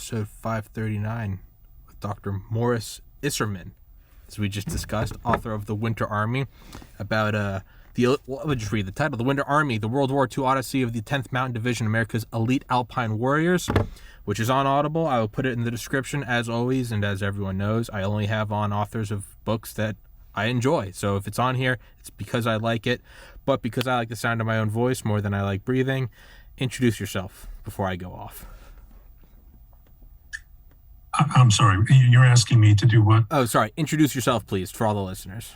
episode 539 with Dr. Maurice Isserman, as we just discussed, author of The Winter Army, about I'll just read the title, The Winter Army, the World War II Odyssey of the 10th Mountain Division, America's Elite Alpine Warriors, which is on Audible. I will put it in the description, as always, and as everyone knows, I only have on authors of books that I enjoy. So if it's on here, it's because I like it, but because I like the sound of my own voice more than I like breathing. Introduce yourself before I go off. I'm sorry, you're asking me to do what? Oh, sorry. Introduce yourself, please, for all the listeners.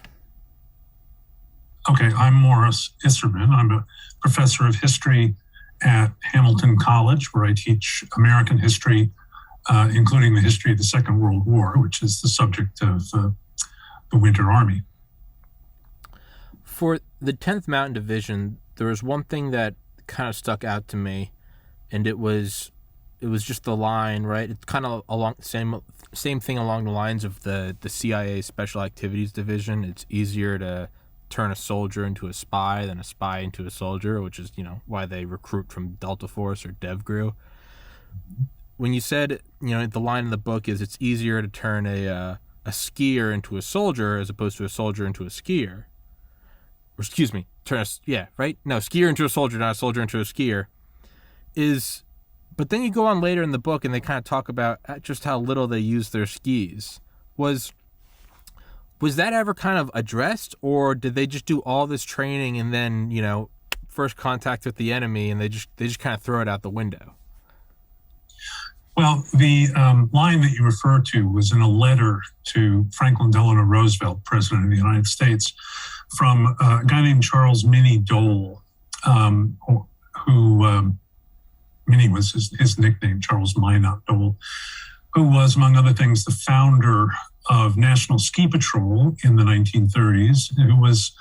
Okay, I'm Maurice Isserman. I'm a professor of history at Hamilton College, where I teach American history, including the history of the Second World War, which is the subject of the Winter Army. For the 10th Mountain Division, there was one thing that kind of stuck out to me, and it was just the line, right? It's kind of along same thing along the lines of the CIA Special Activities Division. It's easier to turn a soldier into a spy than a spy into a soldier, which is, why they recruit from Delta Force or DevGru. When you said, the line in the book is it's easier to turn a skier into a soldier as opposed to a soldier into a skier. Or excuse me, skier into a soldier, not a soldier into a skier. But then you go on later in the book and they kind of talk about just how little they use their skis. Was that ever kind of addressed, or did they just do all this training and then, first contact with the enemy and they just kind of throw it out the window? Well, the line that you refer to was in a letter to Franklin Delano Roosevelt, President of the United States, from a guy named Charles Minnie Dole, who Minnie was his nickname, Charles Minot Dole, who was, among other things, the founder of National Ski Patrol in the 1930s, who was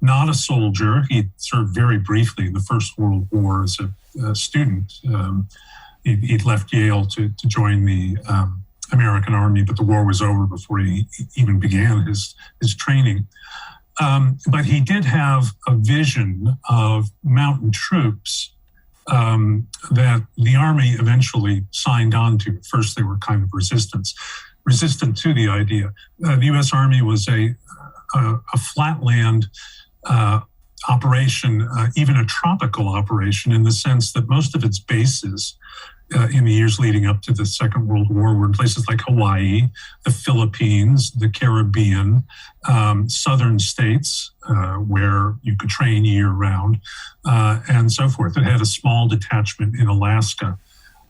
not a soldier. He served very briefly in the First World War as a student. He'd left Yale to join the American Army, but the war was over before he even began his training. But he did have a vision of mountain troops that the Army eventually signed on to. At first, they were kind of resistant to the idea. The U.S. Army was a flatland operation, even a tropical operation, in the sense that most of its bases in the years leading up to the Second World War were in places like Hawaii, the Philippines, the Caribbean, southern states where you could train year-round, and so forth. It had a small detachment in Alaska,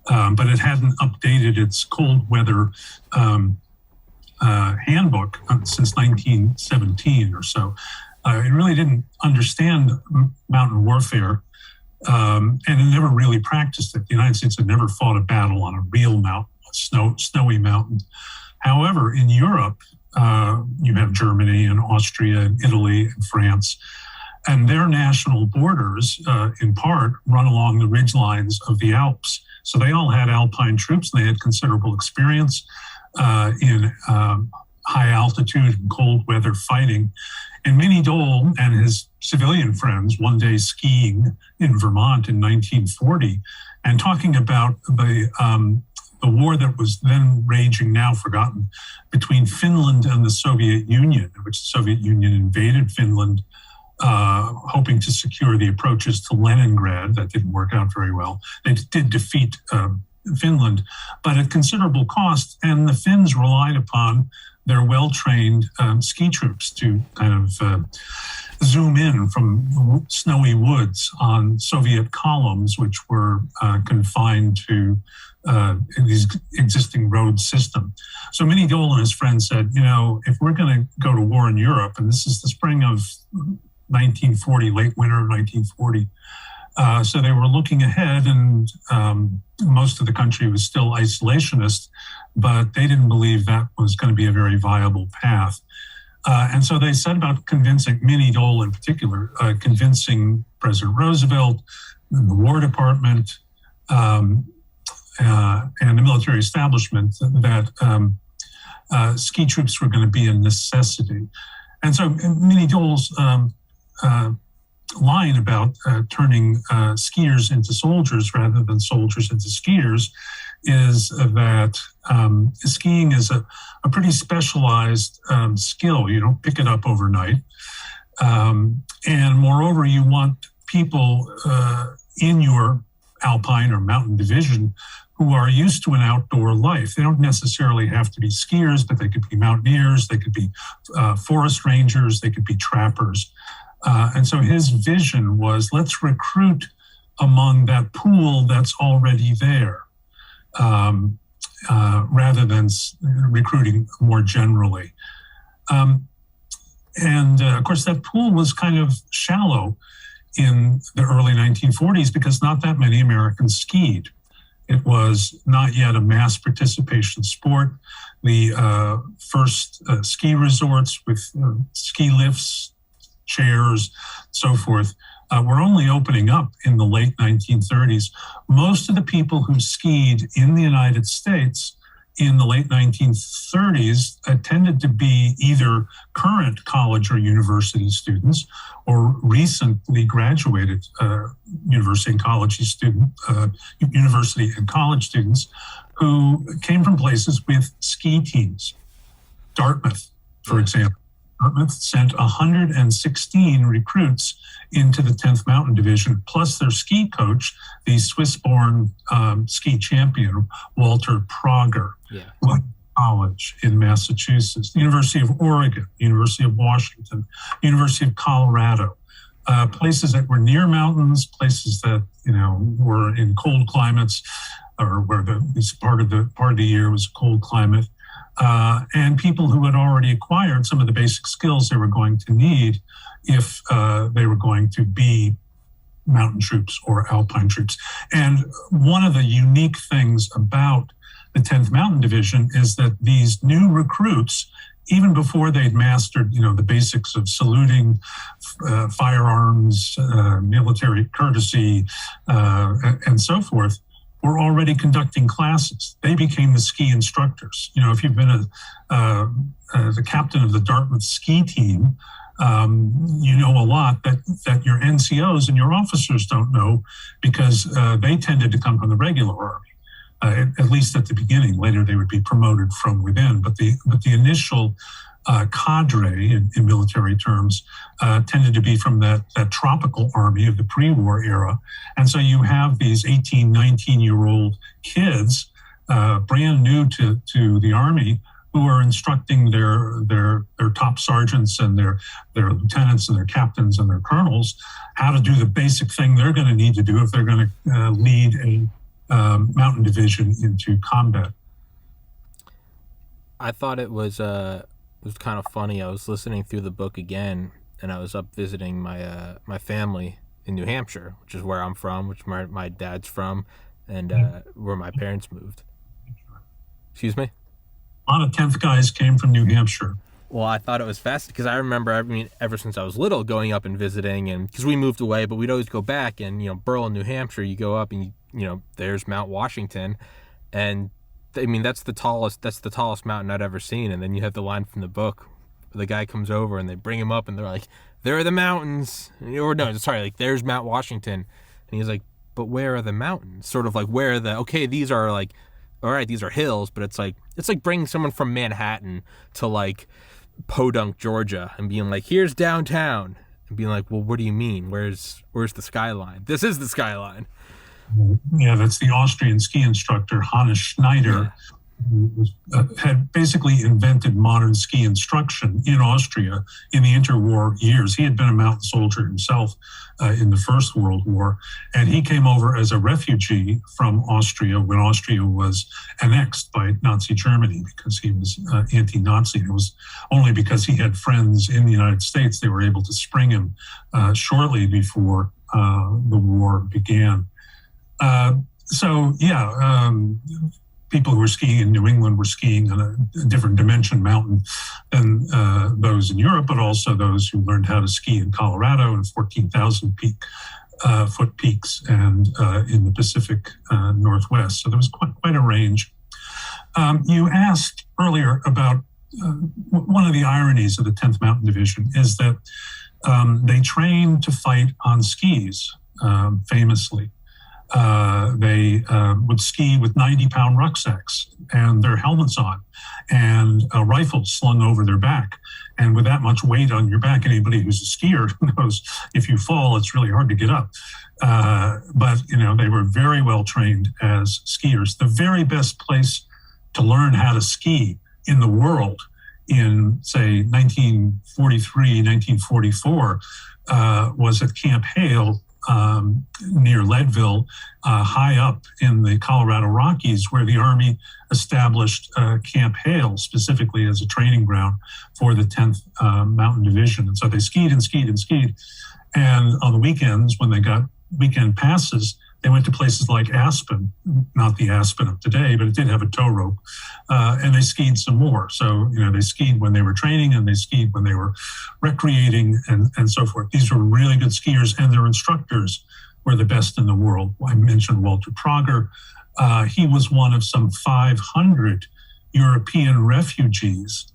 but it hadn't updated its cold weather handbook since 1917 or so. It really didn't understand mountain warfare, and it never really practiced it. The United States had never fought a battle on a real mountain, a snowy mountain. However, in Europe, you have Germany and Austria and Italy and France, and their national borders, in part, run along the ridgelines of the Alps. So they all had alpine troops, and they had considerable experience in high altitude and cold weather fighting. And Minnie Dole and his civilian friends one day skiing in Vermont in 1940 and talking about the war that was then raging, now forgotten, between Finland and the Soviet Union, in which the Soviet Union invaded Finland, hoping to secure the approaches to Leningrad. That didn't work out very well. They did defeat Finland, but at considerable cost, and the Finns relied upon their well-trained ski troops to kind of zoom in from snowy woods on Soviet columns, which were confined to these existing road system. So Minnie Dole and his friends said, if we're going to go to war in Europe, and this is the spring of 1940, late winter of 1940, so they were looking ahead, and most of the country was still isolationist, but they didn't believe that was going to be a very viable path. And so they set about convincing, Minnie Dole in particular, convincing President Roosevelt and the War Department and the military establishment that ski troops were going to be a necessity. And so Minnie Dole's line about turning skiers into soldiers rather than soldiers into skiers is that skiing is a pretty specialized skill. You don't pick it up overnight. And moreover, you want people in your alpine or mountain division who are used to an outdoor life. They don't necessarily have to be skiers, but they could be mountaineers, they could be forest rangers, they could be trappers. And so his vision was, let's recruit among that pool that's already there, rather than recruiting more generally. And of course, that pool was kind of shallow in the early 1940s because not that many Americans skied. It was not yet a mass participation sport. The first ski resorts with ski lifts, chairs, so forth, were only opening up in the late 1930s. Most of the people who skied in the United States in the late 1930s tended to be either current college or university students or recently graduated university and college students who came from places with ski teams. Dartmouth, for example. Dartmouth sent 116 recruits into the 10th Mountain Division, plus their ski coach, the Swiss-born ski champion, Walter Prager. College in Massachusetts, the University of Oregon, University of Washington, University of Colorado, places that were near mountains, places that were in cold climates, or where this part of the year was a cold climate. And people who had already acquired some of the basic skills they were going to need if they were going to be mountain troops or alpine troops. And one of the unique things about the 10th Mountain Division is that these new recruits, even before they'd mastered, the basics of saluting, firearms, military courtesy, and so forth, were already conducting classes. They became the ski instructors. If you've been the captain of the Dartmouth ski team, you know a lot that your NCOs and your officers don't know because they tended to come from the regular Army. At least at the beginning. Later, they would be promoted from within. But the initial cadre, in military terms, tended to be from that tropical army of the pre-war era. And so you have these 18, 19-year-old kids, brand new to the Army, who are instructing their top sergeants and their lieutenants and their captains and their colonels how to do the basic thing they're going to need to do if they're going to lead a mountain division into combat. I thought it was kind of funny. I was listening through the book again, and I was up visiting my my family in New Hampshire, which is where I'm from, which my dad's from, and where my parents moved. Excuse me? A lot of 10th guys came from New Hampshire. Well, I thought it was fascinating because I remember, ever since I was little, going up and visiting, and because we moved away, but we'd always go back. And Berlin, New Hampshire, you go up and there's Mount Washington, and that's the tallest mountain I'd ever seen. And then you have the line from the book, where the guy comes over and they bring him up, and they're like, "There are the mountains," or no, sorry, like there's Mount Washington, and he's like, "But where are the mountains?" Sort of like where these are like, all right, these are hills, but it's like bringing someone from Manhattan to like Podunk, Georgia, and being like, here's downtown, and being like, well, what do you mean? Where's the skyline? This is the skyline. Yeah, that's the Austrian ski instructor, Hannes Schneider, who had basically invented modern ski instruction in Austria in the interwar years. He had been a mountain soldier himself in the First World War, and he came over as a refugee from Austria when Austria was annexed by Nazi Germany because he was anti-Nazi. It was only because he had friends in the United States they were able to spring him shortly before the war began. People who were skiing in New England were skiing on a different dimension mountain than those in Europe, but also those who learned how to ski in Colorado and 14,000 foot peaks and in the Pacific Northwest. So there was quite a range. You asked earlier about one of the ironies of the 10th Mountain Division is that they train to fight on skis, famously. They would ski with 90-pound rucksacks and their helmets on and rifles slung over their back. And with that much weight on your back, anybody who's a skier knows if you fall, it's really hard to get up. But, they were very well trained as skiers. The very best place to learn how to ski in the world in, say, 1943, 1944, was at Camp Hale, near Leadville, high up in the Colorado Rockies, where the Army established Camp Hale specifically as a training ground for the 10th Mountain Division. And so they skied and skied and skied. And on the weekends, when they got weekend passes, they went to places like Aspen, not the Aspen of today, but it did have a tow rope, and they skied some more. So, they skied when they were training and they skied when they were recreating and so forth. These were really good skiers, and their instructors were the best in the world. I mentioned Walter Prager. He was one of some 500 European refugees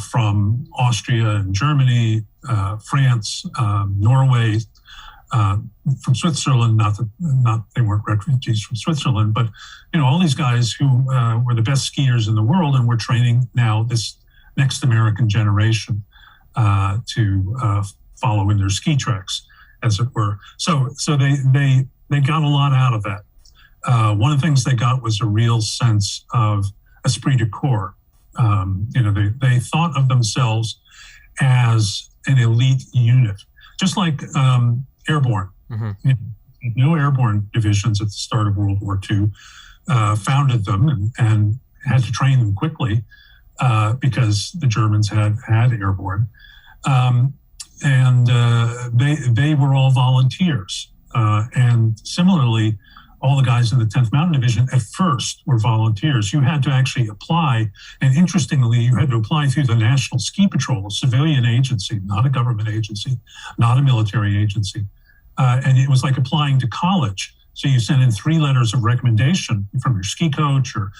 from Austria and Germany, France, Norway, from Switzerland. Not they weren't refugees from Switzerland, but all these guys who were the best skiers in the world, and were training now this next American generation to follow in their ski tracks, as it were. So they got a lot out of that. One of the things they got was a real sense of esprit de corps. They thought of themselves as an elite unit, just like airborne. Mm-hmm. No airborne divisions at the start of World War II, founded them and had to train them quickly because the Germans had airborne. They were all volunteers. And similarly, all the guys in the 10th Mountain Division at first were volunteers. You had to actually apply, and interestingly, you had to apply through the National Ski Patrol, a civilian agency, not a government agency, not a military agency. And it was like applying to college. So you sent in 3 letters of recommendation from your ski coach or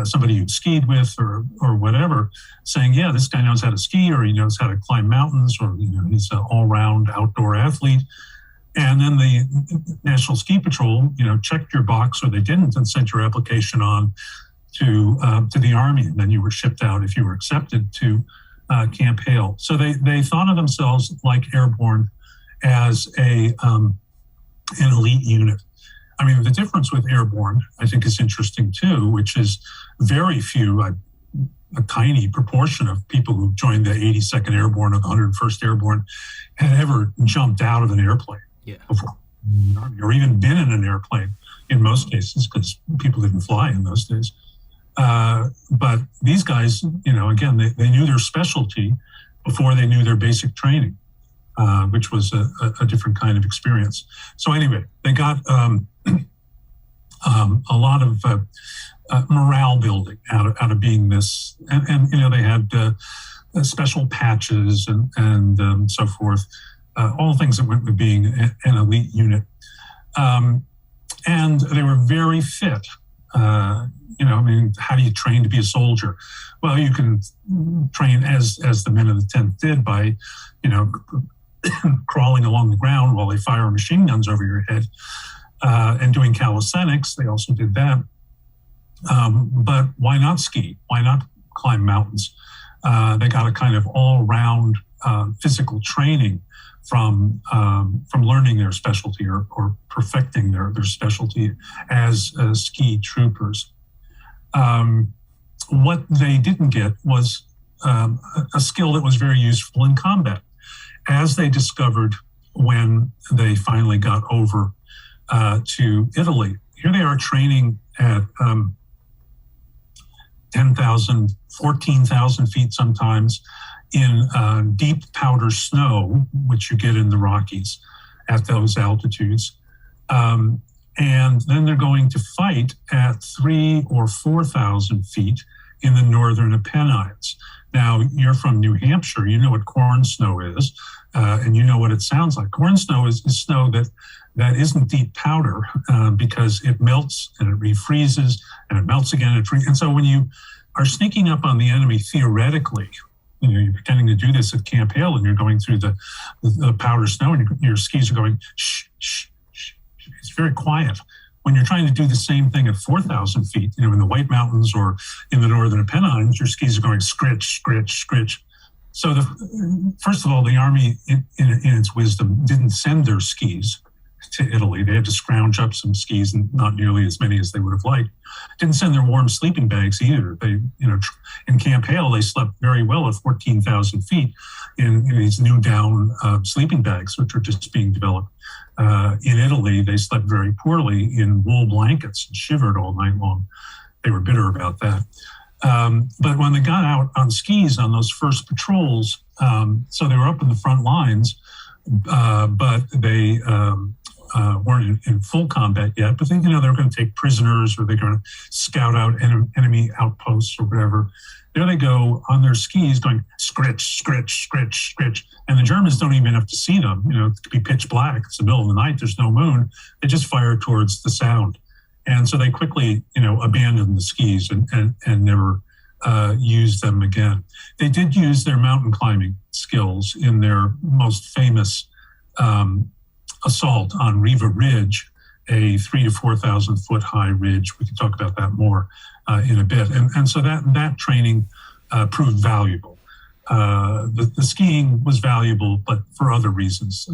somebody you'd skied with or whatever, saying, yeah, this guy knows how to ski, or he knows how to climb mountains, or he's an all-round outdoor athlete. And then the National Ski Patrol, checked your box, or they didn't, and sent your application on to the Army. And then you were shipped out if you were accepted to Camp Hale. So they thought of themselves like airborne as an elite unit. I mean, the difference with airborne, I think, is interesting too, which is very few, a tiny proportion of people who joined the 82nd Airborne or the 101st Airborne had ever jumped out of an airplane. Yeah. Before, or even been in an airplane in most cases, because people didn't fly in those days. But these guys, again, they knew their specialty before they knew their basic training, which was a different kind of experience. So anyway, they got a lot of morale building out of being this, and they had special patches and so forth. All things that went with being an elite unit. And they were very fit. How do you train to be a soldier? Well, you can train as the men of the 10th did by, crawling along the ground while they fire machine guns over your head and doing calisthenics. They also did that. But why not ski? Why not climb mountains? They got a kind of all-round physical training from learning their specialty or perfecting their specialty as ski troopers. What they didn't get was a skill that was very useful in combat, as they discovered when they finally got over to Italy. Here they are training at 10,000, 14,000 feet sometimes, in deep powder snow, which you get in the Rockies at those altitudes. And then they're going to fight at 3,000 or 4,000 feet in the northern Apennines. Now, you're from New Hampshire, you know what corn snow is, and you know what it sounds like. Corn snow is snow that isn't deep powder because it melts and it refreezes and it melts again. And so when you are sneaking up on the enemy theoretically, you're pretending to do this at Camp Hale, and you're going through the powder snow, and your skis are going shh, shh, shh, shh, It's very quiet. When you're trying to do the same thing at 4,000 feet, in the White Mountains or in the northern Apennines, your skis are going scritch, scritch, scritch. So first of all, the Army, in its wisdom, didn't send their skis to Italy. They had to scrounge up some skis, and not nearly as many as they would have liked. Didn't send their warm sleeping bags either. They, in Camp Hale, they slept very well at 14,000 feet in these new down sleeping bags, which were just being developed. In Italy, they slept very poorly in wool blankets and shivered all night long. They were bitter about that. But when they got out on skis on those first patrols, so they were up in the front lines, but they weren't in full combat yet. But they were going to take prisoners, or they're going to scout out enemy outposts or whatever. There they go on their skis going scritch, scritch, scritch, scritch. And the Germans don't even have to see them. It could be pitch black. It's the middle of the night. There's no moon. They just fire towards the sound. And so they quickly, abandoned the skis and never used them again. They did use their mountain climbing skills in their most famous assault on Riva Ridge, a 3,000 to 4,000 foot high ridge. We can talk about that more in a bit. And so that training proved valuable. The skiing was valuable, but for other reasons,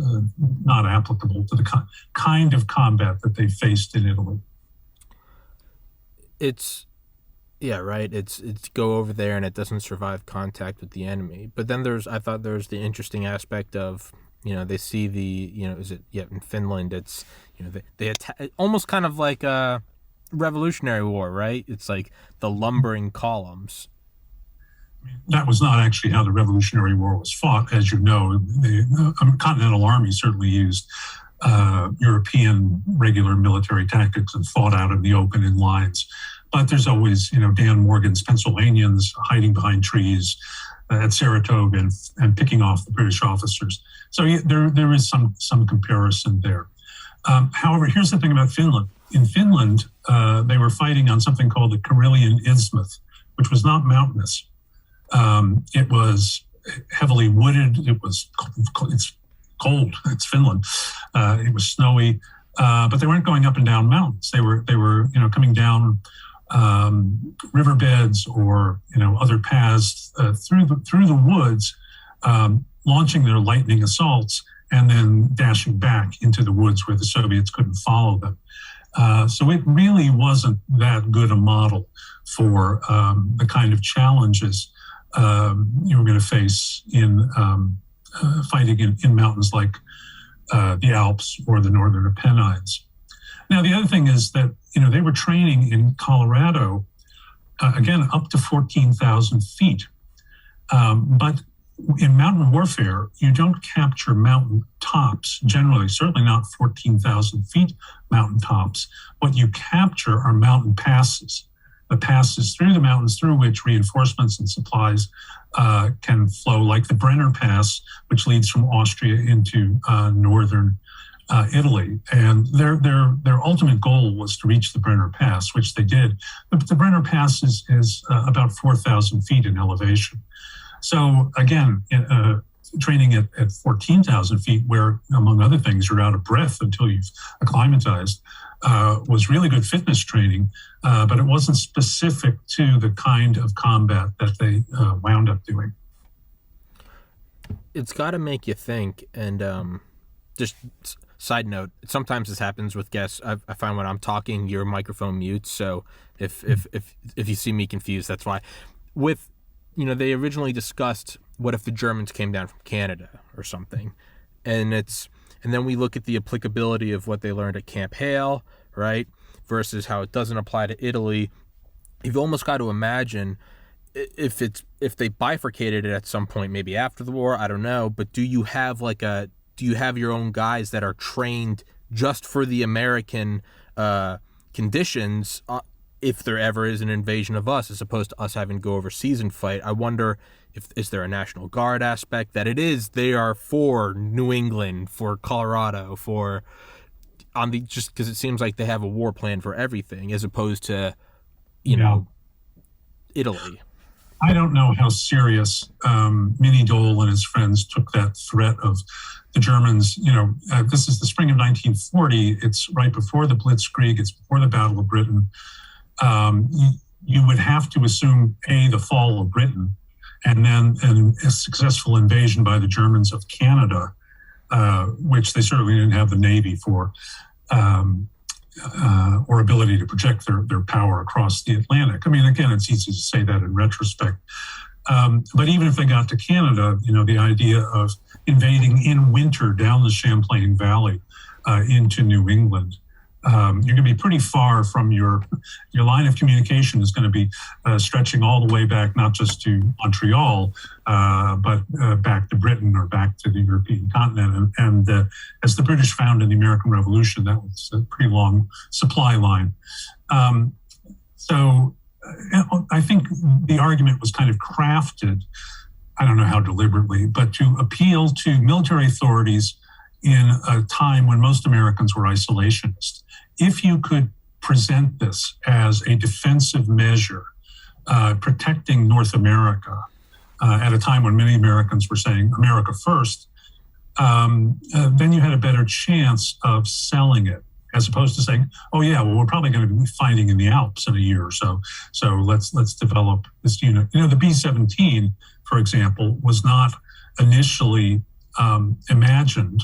not applicable to the kind of combat that they faced in Italy. It's go over there and it doesn't survive contact with the enemy. But then I thought there was the interesting aspect of, they see in Finland, it's, they attack, almost kind of like a Revolutionary War, right? It's like the lumbering columns. That was not actually how the Revolutionary War was fought. As you know, the Continental Army certainly used European regular military tactics and fought out in the open in lines. But there's always, Dan Morgan's Pennsylvanians hiding behind trees at Saratoga and picking off the British officers. So there is some comparison there. However, here's the thing about Finland. In Finland, they were fighting on something called the Karelian Isthmus, which was not mountainous. It was heavily wooded. It's cold. It's Finland. It was snowy, but they weren't going up and down mountains. They were coming down riverbeds or other paths through the woods, launching their lightning assaults and then dashing back into the woods where the Soviets couldn't follow them. So it really wasn't that good a model for the kind of challenges you were going to face in fighting in mountains like the Alps or the Northern Apennines. Now, the other thing is that, they were training in Colorado, again, up to 14,000 feet. But in mountain warfare, you don't capture mountain tops, generally, certainly not 14,000 feet mountain tops. What you capture are mountain passes, the passes through the mountains through which reinforcements and supplies can flow, like the Brenner Pass, which leads from Austria into northern Italy. And their ultimate goal was to reach the Brenner Pass, which they did. But the Brenner Pass is about 4,000 feet in elevation. So again, training at 14,000 feet, where, among other things, you're out of breath until you've acclimatized, was really good fitness training, but it wasn't specific to the kind of combat that they wound up doing. It's got to make you think, and just side note, sometimes this happens with guests. I find when I'm talking, your microphone mutes, so if you see me confused, that's why. With they originally discussed what if the Germans came down from Canada or something, and then we look at the applicability of what they learned at Camp Hale, right, versus how it doesn't apply to Italy. You've almost got to imagine if they bifurcated it at some point, maybe after the war, I don't know, but do you have your own guys that are trained just for the American conditions? If there ever is an invasion of us, as opposed to us having to go overseas and fight. I wonder is there a National Guard aspect that they are for New England, for Colorado, just because it seems like they have a war plan for everything, as opposed to, Italy. I don't know how serious Minnie Dole and his friends took that threat of the Germans. This is the spring of 1940. It's right before the Blitzkrieg. It's before the Battle of Britain. You would have to assume, the fall of Britain, and then a successful invasion by the Germans of Canada, which they certainly didn't have the Navy for, or ability to project their power across the Atlantic. I mean, again, it's easy to say that in retrospect. But even if they got to Canada, the idea of invading in winter down the Champlain Valley into New England, you're going to be pretty far from your line of communication is going to be stretching all the way back, not just to Montreal, but back to Britain or back to the European continent. And as the British found in the American Revolution, that was a pretty long supply line. So I think the argument was kind of crafted, I don't know how deliberately, but to appeal to military authorities in a time when most Americans were isolationist. If you could present this as a defensive measure, protecting North America at a time when many Americans were saying America first, then you had a better chance of selling it, as opposed to saying, oh yeah, well, we're probably going to be fighting in the Alps in a year or so. So let's develop this unit. The B-17, for example, was not initially imagined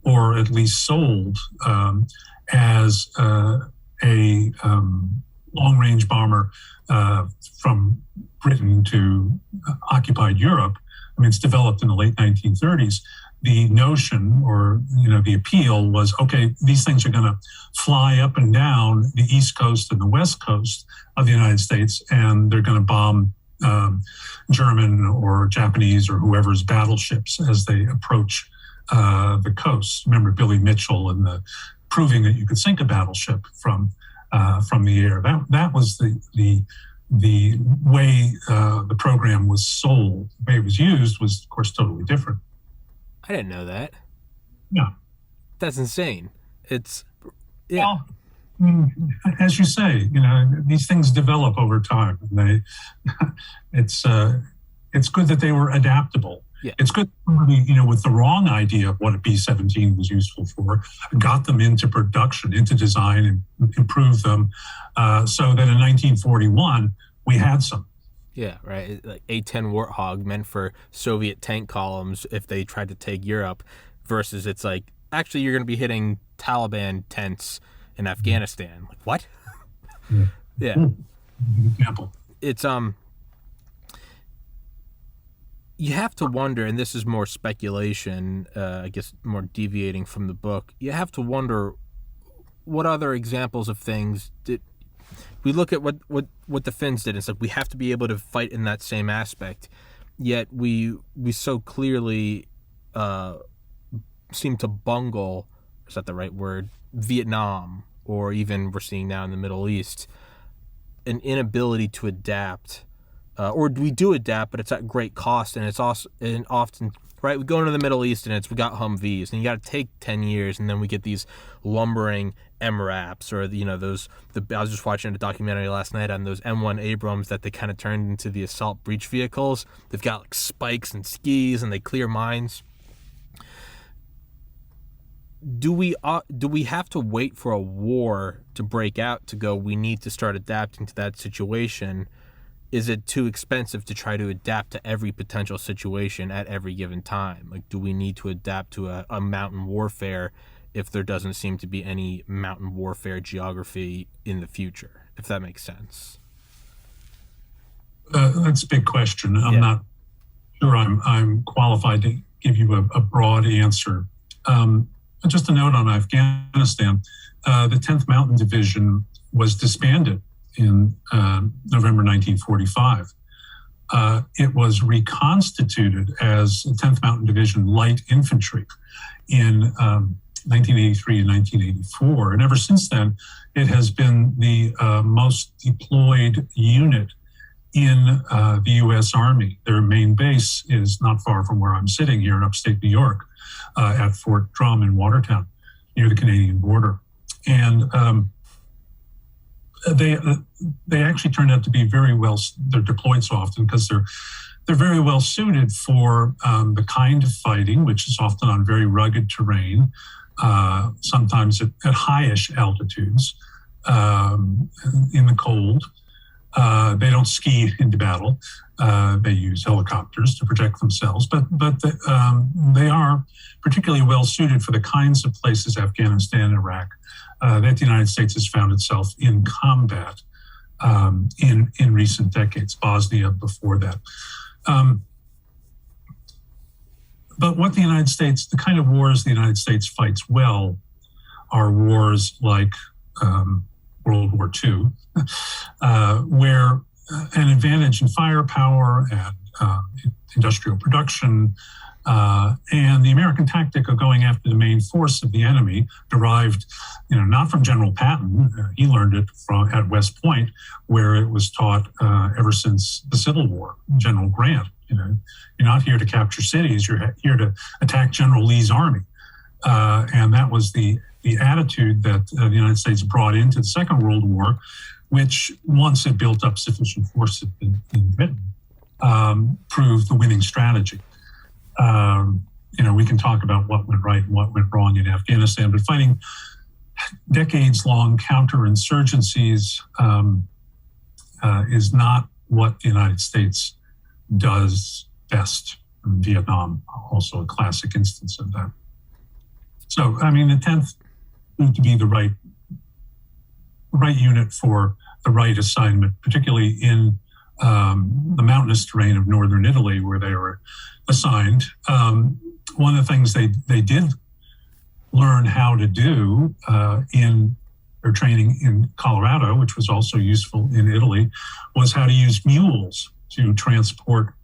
or at least sold as a long-range bomber from Britain to occupied Europe. I mean, it's developed in the late 1930s. The notion or, the appeal was, okay, these things are going to fly up and down the East Coast and the West Coast of the United States, and they're going to bomb German or Japanese or whoever's battleships as they approach the coast. Remember Billy Mitchell and proving that you could sink a battleship from the air. That was the way the program was sold. The way it was used was, of course, totally different. I didn't know that. Yeah, that's insane. Well, as you say, these things develop over time, and it's good that they were adaptable. Yeah. It's good that somebody, with the wrong idea of what a B-17 was useful for, got them into production, into design, and improved them, so that in 1941 we had some. Yeah, right. Like A-10 Warthog meant for Soviet tank columns if they tried to take Europe, versus it's like, actually you're going to be hitting Taliban tents in Afghanistan. Like, what? Yeah. Good example. It's you have to wonder, and this is more speculation, I guess more deviating from the book, you have to wonder what other examples of things did we look at what the Finns did. It's like we have to be able to fight in that same aspect, yet we so clearly seem to bungle, is that the right word, Vietnam, or even we're seeing now in the Middle East, an inability to adapt. Or we do adapt, but it's at great cost, and it's also often right. We go into the Middle East, and we got Humvees, and you got to take 10 years, and then we get these lumbering MRAPs, or I was just watching a documentary last night on those M1 Abrams that they kind of turned into the assault breach vehicles. They've got like spikes and skis, and they clear mines. Do we have to wait for a war to break out to go, we need to start adapting to that situation? Is it too expensive to try to adapt to every potential situation at every given time? Like, do we need to adapt to a mountain warfare if there doesn't seem to be any mountain warfare geography in the future, if that makes sense? That's a big question. I'm not sure I'm qualified to give you a broad answer. Just a note on Afghanistan, the 10th Mountain Division was disbanded in November 1945. It was reconstituted as the 10th Mountain Division Light Infantry in 1983 and 1984. And ever since then, it has been the most deployed unit in the U.S. Army. Their main base is not far from where I'm sitting here in upstate New York, at Fort Drum in Watertown, near the Canadian border. And they actually turned out to be very well. They're deployed so often because they're very well suited for the kind of fighting, which is often on very rugged terrain, sometimes at highish altitudes, in the cold. They don't ski into battle. They use helicopters to protect themselves, but they are particularly well suited for the kinds of places, Afghanistan and Iraq, that the United States has found itself in combat in recent decades, Bosnia before that. But what the kind of wars the United States fights well are wars like World War II, where an advantage in firepower and industrial production and the American tactic of going after the main force of the enemy, derived, not from General Patton. He learned it at West Point, where it was taught ever since the Civil War. General Grant, you're not here to capture cities; you're here to attack General Lee's army, and that was the attitude that the United States brought into the Second World War, which, once it built up sufficient force in Britain, proved the winning strategy. We can talk about what went right and what went wrong in Afghanistan, but fighting decades-long counterinsurgencies is not what the United States does best. Vietnam, also a classic instance of that. So, the 10th proved to be the right unit for the right assignment, particularly in the mountainous terrain of northern Italy, where they were assigned. One of the things they did learn how to do in their training in Colorado, which was also useful in Italy, was how to use mules to transport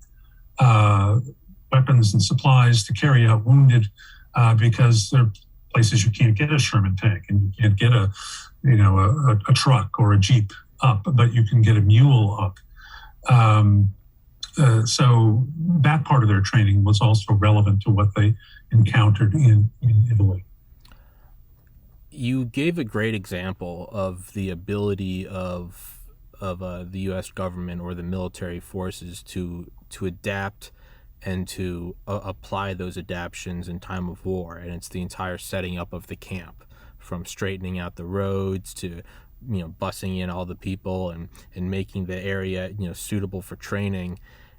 weapons and supplies to carry out wounded, because there are places you can't get a Sherman tank and you can't get a truck or a Jeep up, but you can get a mule up. So that part of their training was also relevant to what they encountered in Italy. You gave a great example of the ability of the U.S. government or the military forces to adapt and to apply those adaptations in time of war. And it's the entire setting up of the camp, from straightening out the roads to bussing in all the people and making the area suitable for training.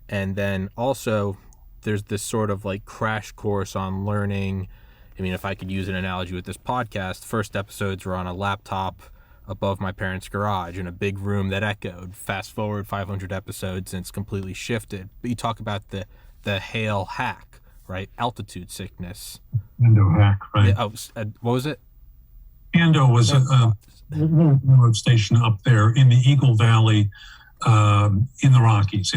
And then also there's this sort of like crash course on learning. If I could use an analogy with this podcast, first episodes were on a laptop above my parents' garage in a big room that echoed. Fast forward 500 episodes and it's completely shifted. But you talk about the hail hack, right? Altitude sickness. Ando hack, right? Yeah, what was it? Ando was a railroad station up there in the Eagle Valley, in the Rockies,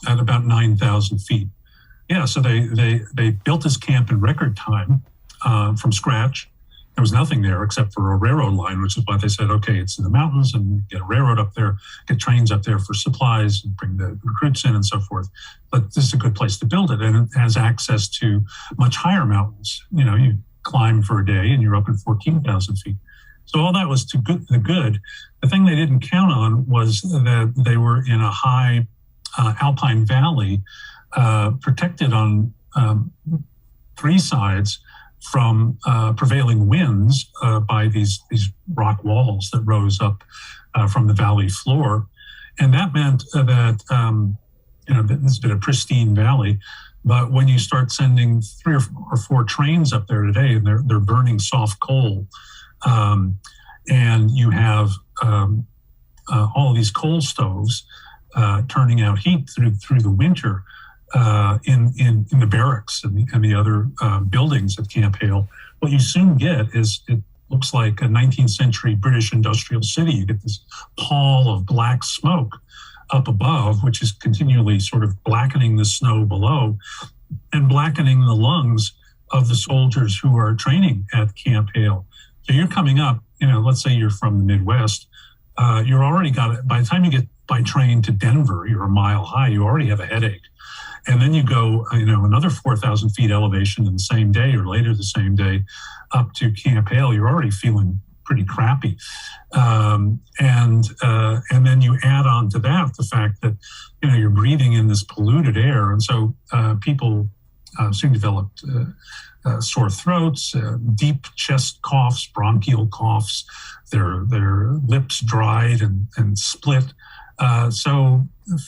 at about 9,000 feet. Yeah, so they built this camp in record time from scratch. There was nothing there except for a railroad line, which is why they said, okay, it's in the mountains, and get a railroad up there, get trains up there for supplies, and bring the recruits in and so forth. But this is a good place to build it, and it has access to much higher mountains. You climb for a day and you're up at 14,000 feet. So all that was the good. The thing they didn't count on was that they were in a high alpine valley, protected on three sides from prevailing winds by these rock walls that rose up from the valley floor. And that meant that, this has been a pristine valley, but when you start sending 3 or 4 trains up there today, and they're burning soft coal, and you have all of these coal stoves turning out heat through the winter in the barracks and the other buildings at Camp Hale, what you soon get is it looks like a 19th century British industrial city. You get this pall of black smoke up above, which is continually sort of blackening the snow below and blackening the lungs of the soldiers who are training at Camp Hale. So you're coming up, let's say you're from the Midwest, you're already got it. By the time you get by train to Denver, you're a mile high, you already have a headache. And then you go, another 4,000 feet elevation in the same day or later the same day up to Camp Hale, you're already feeling pretty crappy. And then you add on to that the fact that, you're breathing in this polluted air. And so people soon developed sore throats, deep chest coughs, bronchial coughs, their lips dried and split. So,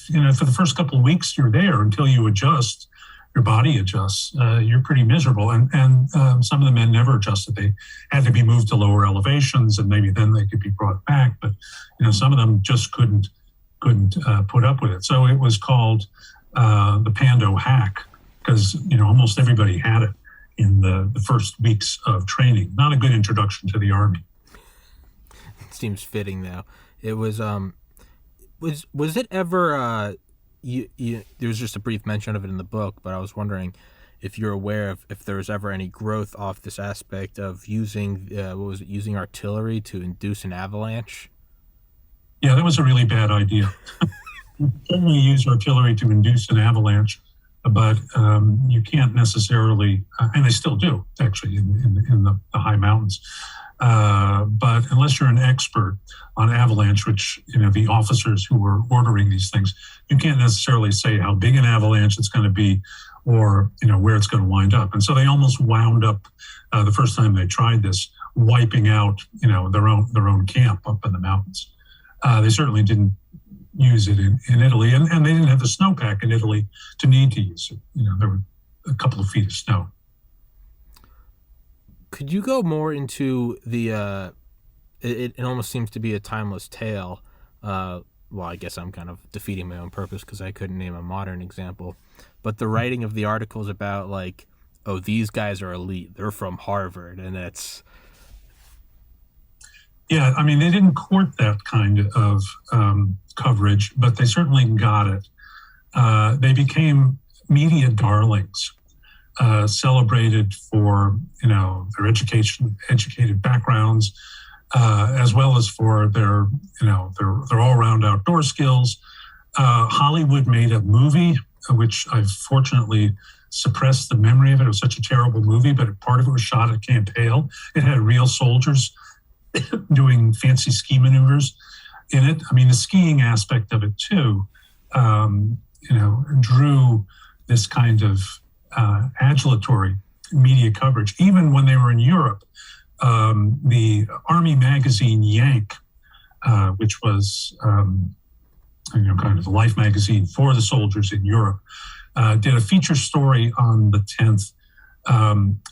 for the first couple of weeks you're there until you adjust, your body adjusts, you're pretty miserable. And some of the men never adjusted. They had to be moved to lower elevations, and maybe then they could be brought back. But, some of them just couldn't put up with it. So it was called the Pando hack, because, almost everybody had it in the first weeks of training. Not a good introduction to the Army. It seems fitting, though. It was it ever there was just a brief mention of it in the book, but I was wondering if you're aware of if there was ever any growth off this aspect of using using artillery to induce an avalanche? Yeah, that was a really bad idea. You certainly use artillery to induce an avalanche, but you can't necessarily, and they still do actually in the high mountains. But unless you're an expert on avalanche, which, the officers who were ordering these things, you can't necessarily say how big an avalanche it's going to be or, where it's going to wind up. And so they almost wound up, the first time they tried this, wiping out, their own camp up in the mountains. They certainly didn't use it in Italy, and they didn't have the snowpack in Italy to need to use it. There were a couple of feet of snow. Could you go more into the, it almost seems to be a timeless tale. Well, I guess I'm kind of defeating my own purpose because I couldn't name a modern example. But the writing of the articles about, like, oh, these guys are elite, they're from Harvard, and it's... Yeah, I mean, they didn't court that kind of coverage, but they certainly got it. They became media darlings. Celebrated for their educated backgrounds, as well as for their all-around outdoor skills. Hollywood made a movie, which I've fortunately suppressed the memory of it. It was such a terrible movie, but part of it was shot at Camp Hale. It had real soldiers doing fancy ski maneuvers in it. I mean, the skiing aspect of it too, drew this kind of adulatory media coverage. Even when they were in Europe, the Army magazine Yank, which was kind of the life magazine for the soldiers in Europe, did a feature story on the 10th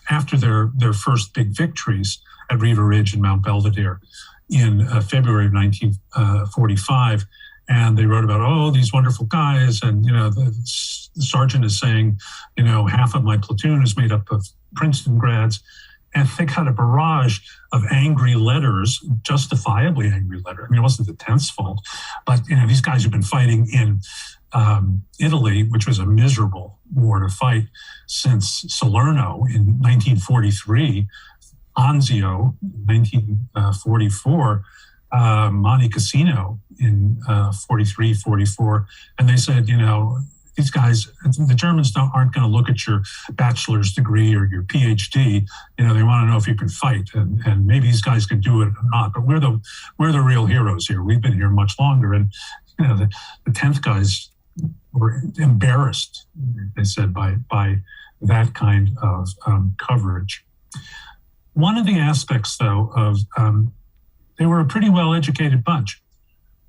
after their first big victories at Riva Ridge and Mount Belvedere in February of 1945. And they wrote about, these wonderful guys. And, the sergeant is saying, half of my platoon is made up of Princeton grads. And they got a barrage of angry letters, justifiably angry letters. I mean, it wasn't the 10th's fault, but, these guys have been fighting in Italy, which was a miserable war to fight, since Salerno in 1943, Anzio, 1944, Monte Cassino in 43, 44. And they said, these guys, the Germans aren't going to look at your bachelor's degree or your PhD. They want to know if you can fight, and maybe these guys can do it or not. But we're the real heroes here. We've been here much longer. And, the 10th guys were embarrassed, they said, by that kind of coverage. One of the aspects, though, of they were a pretty well-educated bunch.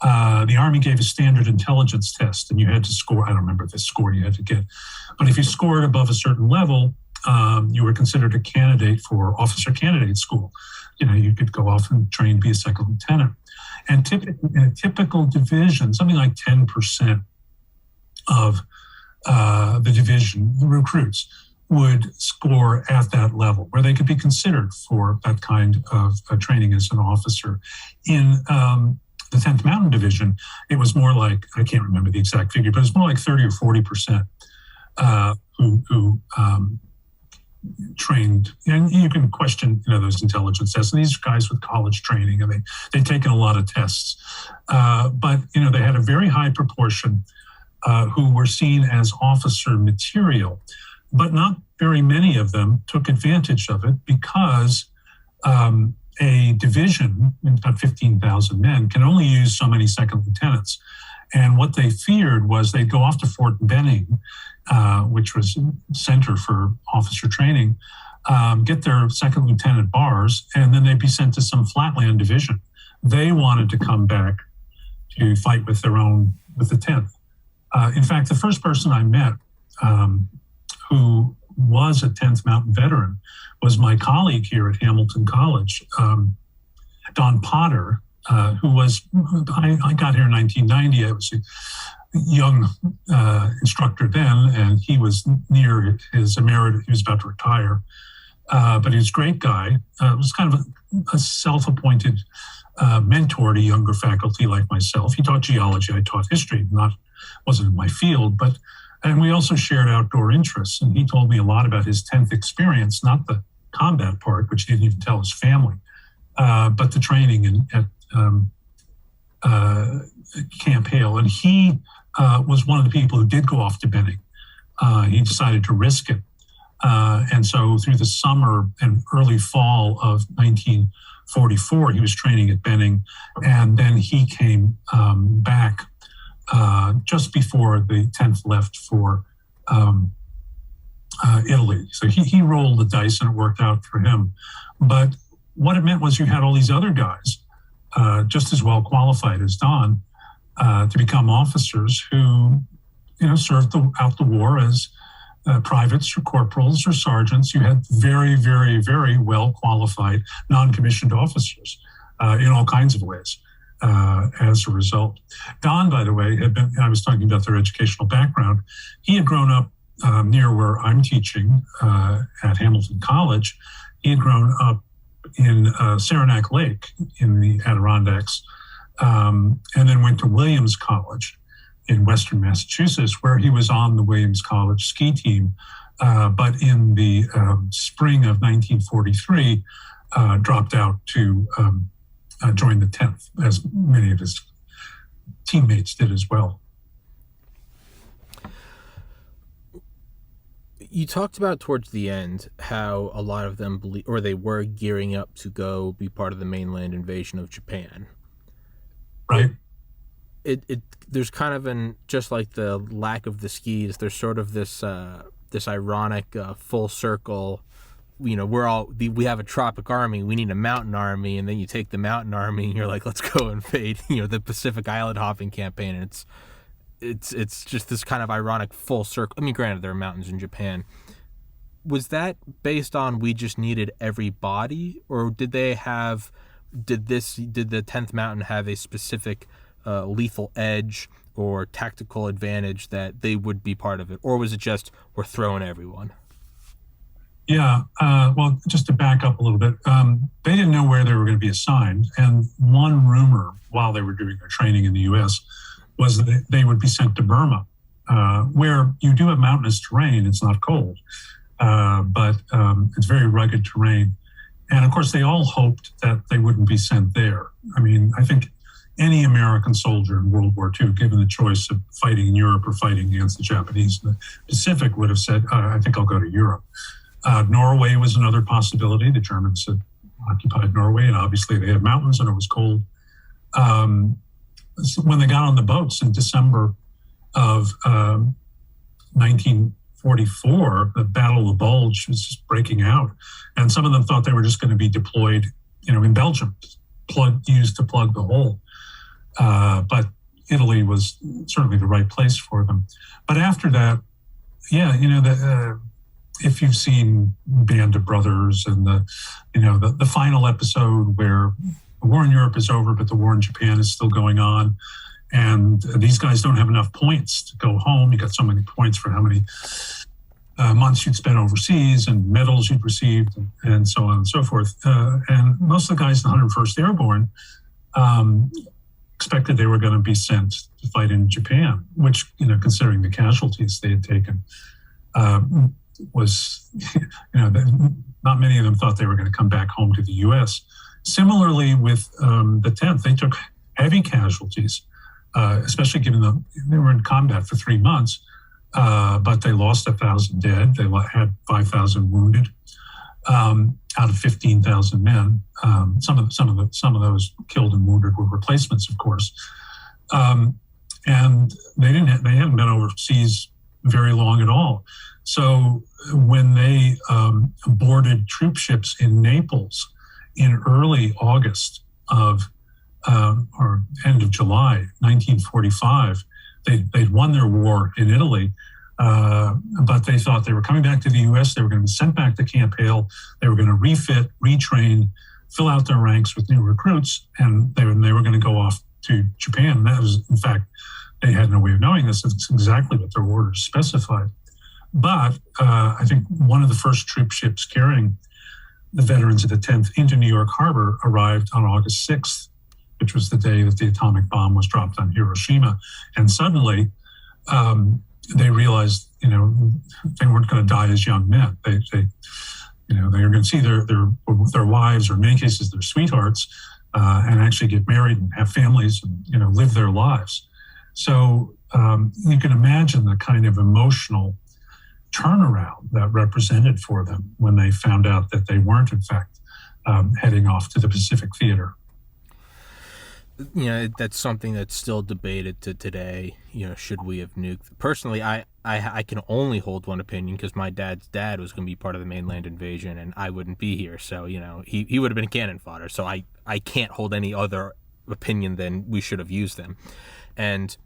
The Army gave a standard intelligence test, and you had to score. I don't remember the score you had to get, but if you scored above a certain level, you were considered a candidate for officer candidate school. You could go off and train, be a second lieutenant. And in a typical division, something like 10% of the division, the recruits, would score at that level where they could be considered for that kind of training as an officer. In the 10th Mountain Division, it was more like, I can't remember the exact figure, but it's more like 30 or 40% who trained. And you can question, those intelligence tests. And these are guys with college training, and they'd taken a lot of tests. But, they had a very high proportion who were seen as officer material. But not very many of them took advantage of it because a division, about 15,000 men, can only use so many second lieutenants. And what they feared was they'd go off to Fort Benning, which was center for officer training, get their second lieutenant bars, and then they'd be sent to some flatland division. They wanted to come back to fight with the 10th. In fact, the first person I met who was a 10th Mountain veteran was my colleague here at Hamilton College, Don Potter, I got here in 1990. I was a young instructor then, and he was near his emerit. He was about to retire, but he was a great guy. It was kind of a self-appointed mentor to younger faculty like myself. He taught geology. I taught history. Wasn't my field, and we also shared outdoor interests. And he told me a lot about his 10th experience, not the combat part, which he didn't even tell his family, but the training at Camp Hale. And he was one of the people who did go off to Benning. He decided to risk it. And so through the summer and early fall of 1944, he was training at Benning. And then he came back just before the 10th left for Italy. So he rolled the dice and it worked out for him. But what it meant was you had all these other guys just as well qualified as Don to become officers who, served out the war as privates or corporals or sergeants. You had very, very, very well qualified non-commissioned officers in all kinds of ways as a result. Don, by the way, I was talking about their educational background. He had grown up near where I'm teaching at Hamilton College. He had grown up in Saranac Lake in the Adirondacks, and then went to Williams College in Western Massachusetts, where he was on the Williams College ski team. But in the spring of 1943, dropped out to join the 10th, as many of his teammates did as well. You talked about towards the end how a lot of them they were gearing up to go be part of the mainland invasion of Japan. Right. There's kind of just like the lack of the skis, there's sort of this ironic full circle. We have a tropic army, we need a mountain army, and then you take the mountain army and you're like, let's go invade the Pacific Island hopping campaign. And it's just this kind of ironic full circle. I mean, granted, there are mountains in Japan. Was that based on we just needed everybody, or did the 10th Mountain have a specific lethal edge or tactical advantage that they would be part of it, or was it just we're throwing everyone? Yeah, well, just to back up a little bit, they didn't know where they were going to be assigned, and one rumor while they were doing their training in the U.S. was that they would be sent to Burma, where you do have mountainous terrain. It's not cold, but it's very rugged terrain. And of course, they all hoped that they wouldn't be sent there. I mean, I think any American soldier in World War II, given the choice of fighting in Europe or fighting against the Japanese in the Pacific, would have said, I think I'll go to Europe. Norway was another possibility. The Germans had occupied Norway, and obviously they had mountains and it was cold. So when they got on the boats in December of 1944, the Battle of the Bulge was just breaking out. And some of them thought they were just going to be deployed, in Belgium, used to plug the hole. But Italy was certainly the right place for them. But after that, if you've seen Band of Brothers and the final episode where the war in Europe is over, but the war in Japan is still going on, and these guys don't have enough points to go home. You got so many points for how many months you'd spent overseas and medals you'd received, and so on and so forth. And most of the guys in the 101st Airborne expected they were going to be sent to fight in Japan, which, considering the casualties they had taken, was, not many of them thought they were going to come back home to the U.S. Similarly with the 10th, they took heavy casualties, especially given they were in combat for 3 months, but they lost 1,000 dead. They had 5,000 wounded. out of 15,000 men. Some of those killed and wounded were replacements, of course. And they hadn't been overseas very long at all. So when they boarded troop ships in Naples in early August or end of July 1945, they'd won their war in Italy, but they thought they were coming back to the U.S. They were going to be sent back to Camp Hale. They were going to refit, retrain, fill out their ranks with new recruits, and they were going to go off to Japan. That was, in fact, they had no way of knowing this. It's exactly what their orders specified. But I think one of the first troop ships carrying the veterans of the 10th into New York Harbor arrived on August 6th, which was the day that the atomic bomb was dropped on Hiroshima. And suddenly they realized, they weren't going to die as young men. They were going to see their wives, or in many cases their sweethearts, and actually get married and have families and, live their lives. So you can imagine the kind of emotional turnaround that represented for them when they found out that they weren't, in fact, heading off to the Pacific Theater. That's something that's still debated to today. Should we have nuked? Personally, I can only hold one opinion, because my dad's dad was going to be part of the mainland invasion, and I wouldn't be here. So, he would have been cannon fodder. So I can't hold any other opinion than we should have used them. And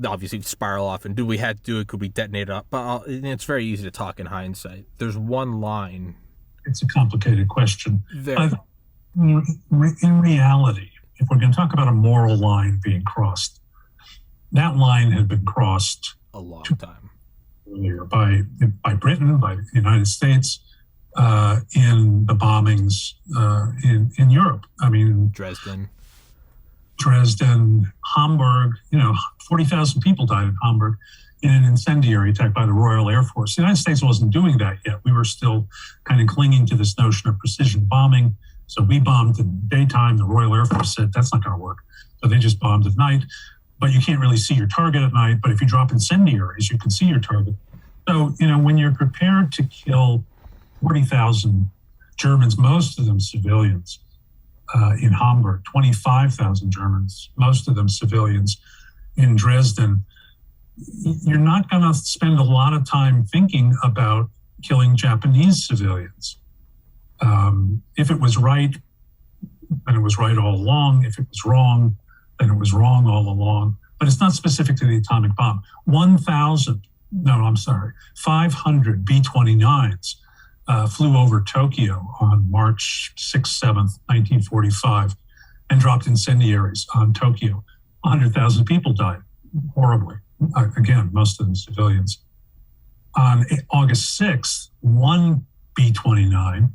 obviously spiral off, and do we have to do it? Could we detonate it up? But it's very easy to talk in hindsight. There's one line. It's a complicated question. But in reality, if we're going to talk about a moral line being crossed, that line had been crossed a long time earlier by Britain, by the United States, in the bombings in Europe. I mean, Dresden, Hamburg, 40,000 people died in Hamburg in an incendiary attack by the Royal Air Force. The United States wasn't doing that yet. We were still kind of clinging to this notion of precision bombing. So we bombed in the daytime. The Royal Air Force said, that's not going to work. So they just bombed at night. But you can't really see your target at night. But if you drop incendiaries, you can see your target. So, when you're prepared to kill 40,000 Germans, most of them civilians, in Hamburg, 25,000 Germans, most of them civilians in Dresden, you're not going to spend a lot of time thinking about killing Japanese civilians. If it was right, then it was right all along. If it was wrong, then it was wrong all along. But it's not specific to the atomic bomb. 500 B-29s flew over Tokyo on March 6th, 7th, 1945, and dropped incendiaries on Tokyo. 100,000 people died horribly. Again, most of them civilians. On August 6th, one B-29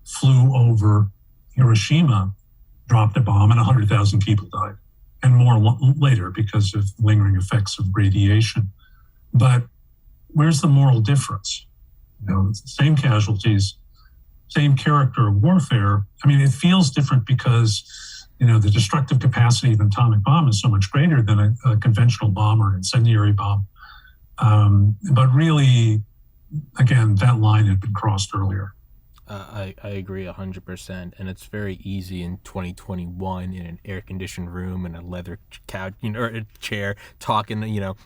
flew over Hiroshima, dropped a bomb, and 100,000 people died, and more later because of lingering effects of radiation. But where's the moral difference? It's the same casualties, same character of warfare. I mean, it feels different because, the destructive capacity of an atomic bomb is so much greater than a conventional bomb or an incendiary bomb. But really, again, that line had been crossed earlier. I agree 100%, and it's very easy in 2021 in an air-conditioned room and a leather couch, or a chair, talking.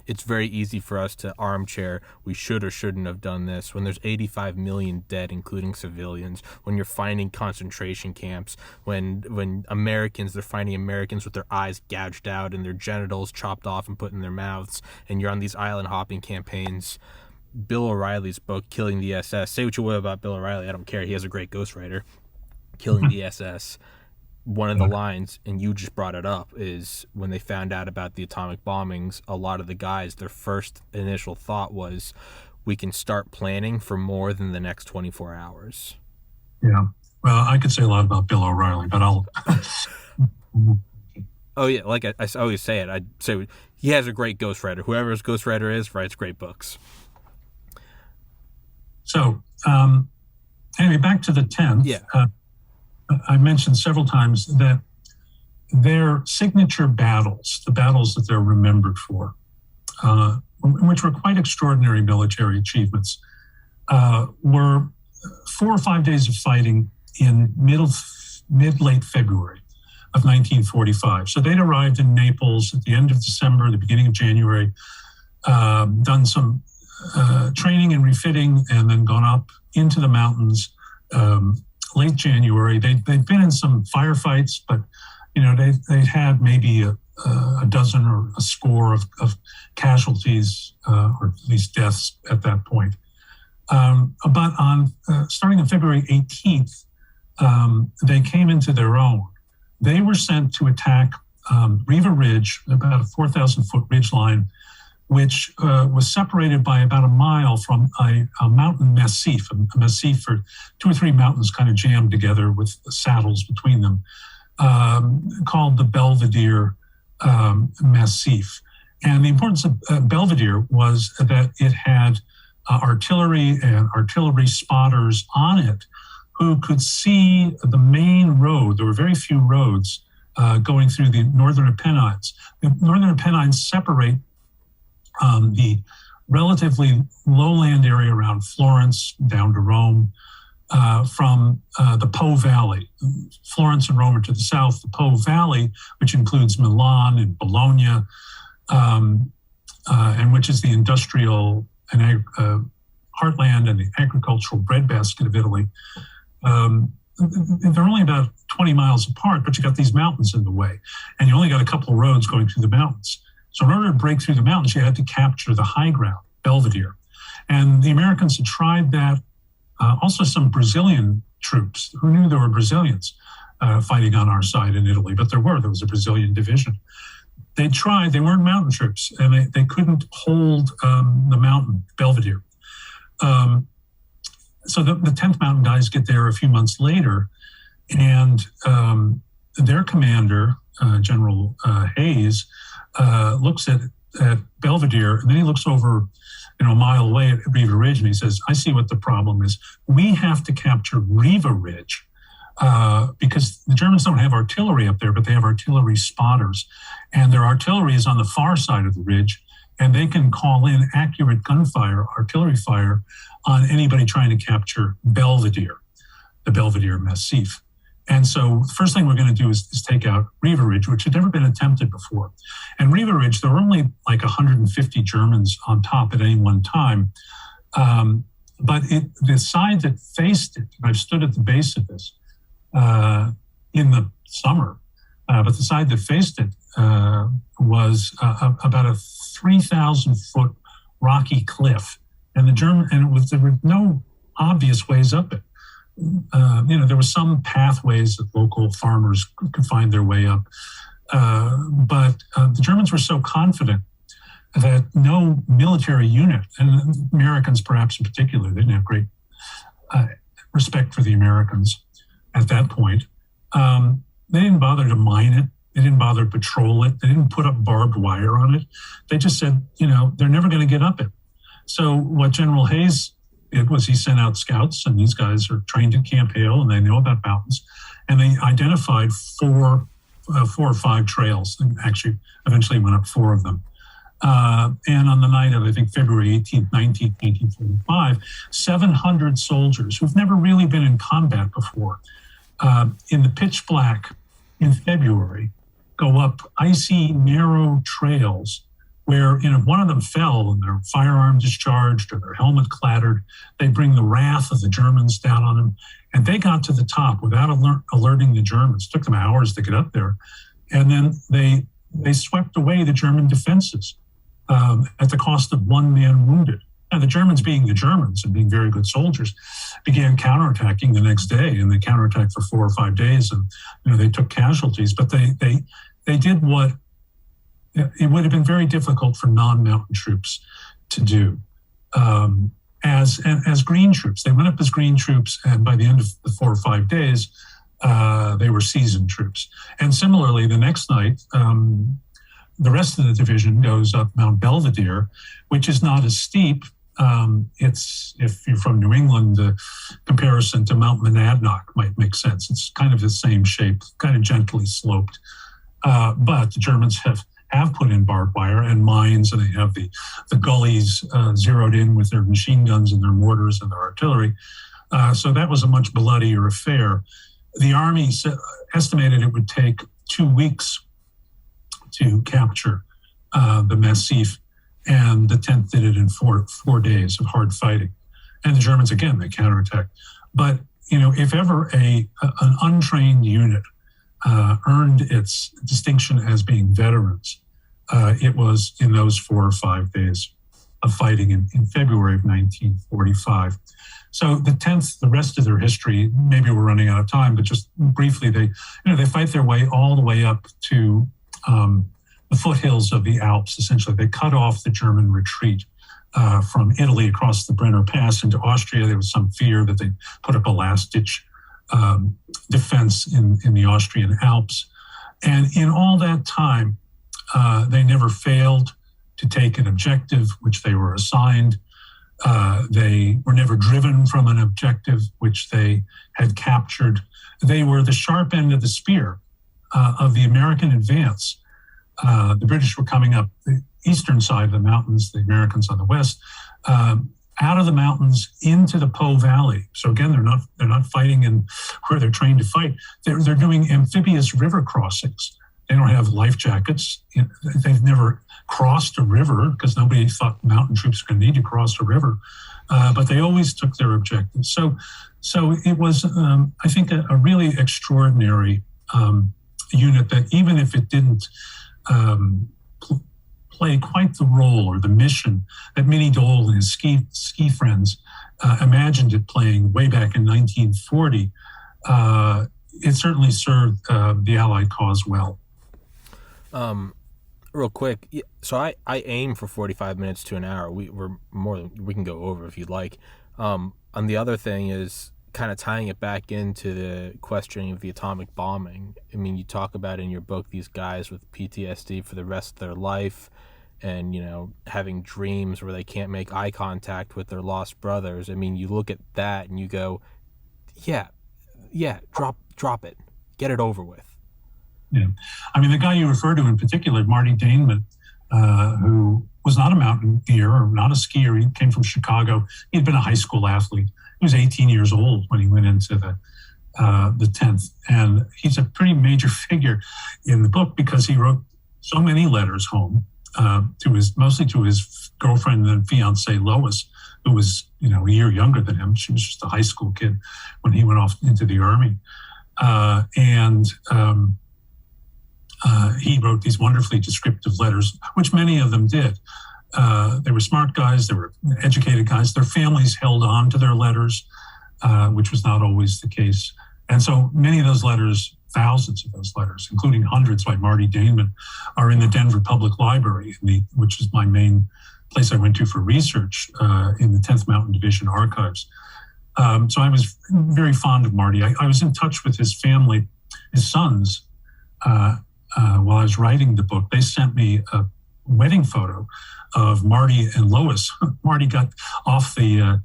It's very easy for us to armchair. We should or shouldn't have done this. When there's 85 million dead, including civilians. When you're finding concentration camps. When Americans, they're finding Americans with their eyes gouged out and their genitals chopped off and put in their mouths, and you're on these island hopping campaigns. Bill O'Reilly's book, Killing the SS. Say what you will about Bill O'Reilly, I don't care. He has a great ghostwriter. Killing the SS. One of the lines, and you just brought it up, is when they found out about the atomic bombings, a lot of the guys, their first initial thought was, we can start planning for more than the next 24 hours. Yeah. Well, I could say a lot about Bill O'Reilly, but I'll... Oh, yeah. Like I always say it. I'd say he has a great ghostwriter. Whoever his ghostwriter is writes great books. So, anyway, back to the 10th. Yeah. I mentioned several times that their signature battles, the battles that they're remembered for, which were quite extraordinary military achievements, were 4 or 5 days of fighting in mid-late February of 1945. So they'd arrived in Naples at the end of December, the beginning of January, done some training and refitting, and then gone up into the mountains late January. They'd been in some firefights, but they'd had maybe a dozen or a score of casualties, or at least deaths at that point. But starting on February 18th, they came into their own. They were sent to attack Riva Ridge, about a 4,000-foot ridge line, which was separated by about a mile from a mountain massif. A massif are 2 or 3 mountains kind of jammed together with saddles between them, called the Belvedere Massif. And the importance of Belvedere was that it had artillery and artillery spotters on it who could see the main road. There were very few roads going through the Northern Apennines. The Northern Apennines separate the relatively lowland area around Florence down to Rome from the Po Valley. Florence and Rome are to the south. The Po Valley, which includes Milan and Bologna, and which is the industrial and heartland and the agricultural breadbasket of Italy. They're only about 20 miles apart, but you got these mountains in the way, and you only got a couple of roads going through the mountains. So in order to break through the mountains, you had to capture the high ground, Belvedere. And the Americans had tried that. Also some Brazilian troops. Who knew there were Brazilians fighting on our side in Italy? But there was a Brazilian division. They tried, they weren't mountain troops, and they couldn't hold the mountain, Belvedere. So the 10th Mountain guys get there a few months later, and their commander, General Hayes, looks at Belvedere, and then he looks over a mile away at Riva Ridge, and he says, I see what the problem is. We have to capture Riva Ridge because the Germans don't have artillery up there, but they have artillery spotters. And their artillery is on the far side of the ridge, and they can call in accurate gunfire, artillery fire, on anybody trying to capture Belvedere, the Belvedere Massif. And so the first thing we're going to do is take out Riva Ridge, which had never been attempted before. And Riva Ridge, there were only like 150 Germans on top at any one time. But the side that faced it, and I've stood at the base of this in the summer, but the side that faced it was about a 3,000-foot rocky cliff. And there were no obvious ways up it. There were some pathways that local farmers could find their way up. But the Germans were so confident that no military unit, and Americans perhaps in particular, they didn't have great respect for the Americans at that point. They didn't bother to mine it. They didn't bother to patrol it. They didn't put up barbed wire on it. They just said, they're never going to get up it. So what General Hayes did was he sent out scouts, and these guys are trained at Camp Hale, and they know about mountains, and they identified four or five trails, and actually eventually went up 4 of them. And on the night of, I think, February 18th, 19th, 1945, 700 soldiers who've never really been in combat before, in the pitch black in February, go up icy, narrow trails where if one of them fell and their firearm discharged or their helmet clattered, they bring the wrath of the Germans down on them. And they got to the top without alerting the Germans. It took them hours to get up there. And then they swept away the German defenses at the cost of 1 man wounded. And the Germans, being the Germans and being very good soldiers, began counterattacking the next day. And they counterattacked for 4 or 5 days, and they took casualties. But they did what it would have been very difficult for non-mountain troops to do as green troops. They went up as green troops, and by the end of the 4 or 5 days, they were seasoned troops. And similarly, the next night, the rest of the division goes up Mount Belvedere, which is not as steep. It's, if you're from New England, the comparison to Mount Monadnock might make sense. It's kind of the same shape, kind of gently sloped. But the Germans have put in barbed wire and mines, and they have the gullies zeroed in with their machine guns and their mortars and their artillery. So that was a much bloodier affair. The Army estimated it would take 2 weeks to capture the Massif, and the 10th did it in four days of hard fighting. And the Germans, again, they counterattacked. But, if ever an untrained unit earned its distinction as being veterans, it was in those 4 or 5 days of fighting in February of 1945. So the 10th, the rest of their history, maybe we're running out of time, but just briefly, they fight their way all the way up to the foothills of the Alps. Essentially, they cut off the German retreat from Italy across the Brenner Pass into Austria. There was some fear that they put up a last-ditch defense in the Austrian Alps. And in all that time, they never failed to take an objective which they were assigned. They were never driven from an objective which they had captured. They were the sharp end of the spear of the American advance. The British were coming up the eastern side of the mountains, the Americans on the west, out of the mountains into the Po Valley. So again, they're not fighting in where they're trained to fight. They're doing amphibious river crossings. They don't have life jackets. They've never crossed a river because nobody thought mountain troops were going to need to cross a river. But they always took their objectives. So it was, I think, a really extraordinary unit that, even if it didn't play quite the role or the mission that Minnie Dole and his ski friends imagined it playing way back in 1940, it certainly served the Allied cause well. Real quick, so I aim for 45 minutes to an hour. We can go over if you'd like. And the other thing is kind of tying it back into the questioning of the atomic bombing. I mean, you talk about in your book these guys with PTSD for the rest of their life, and having dreams where they can't make eye contact with their lost brothers. I mean, you look at that and you go, yeah, drop it, get it over with. Yeah, I mean, the guy you refer to in particular, Marty Daneman, who was not a mountaineer or not a skier. He came from Chicago. He'd been a high school athlete. He was 18 years old when he went into the 10th. And he's a pretty major figure in the book because he wrote so many letters home mostly to his girlfriend and fiancée, Lois, who was, a year younger than him. She was just a high school kid when he went off into the Army. He wrote these wonderfully descriptive letters, which many of them did. They were smart guys. They were educated guys. Their families held on to their letters, which was not always the case. And so many of those letters, thousands of those letters, including hundreds by Marty Daneman, are in the Denver Public Library, which is my main place I went to for research in the 10th Mountain Division archives. So I was very fond of Marty. I was in touch with his family, his sons, while I was writing the book. They sent me a wedding photo of Marty and Lois. Marty got off the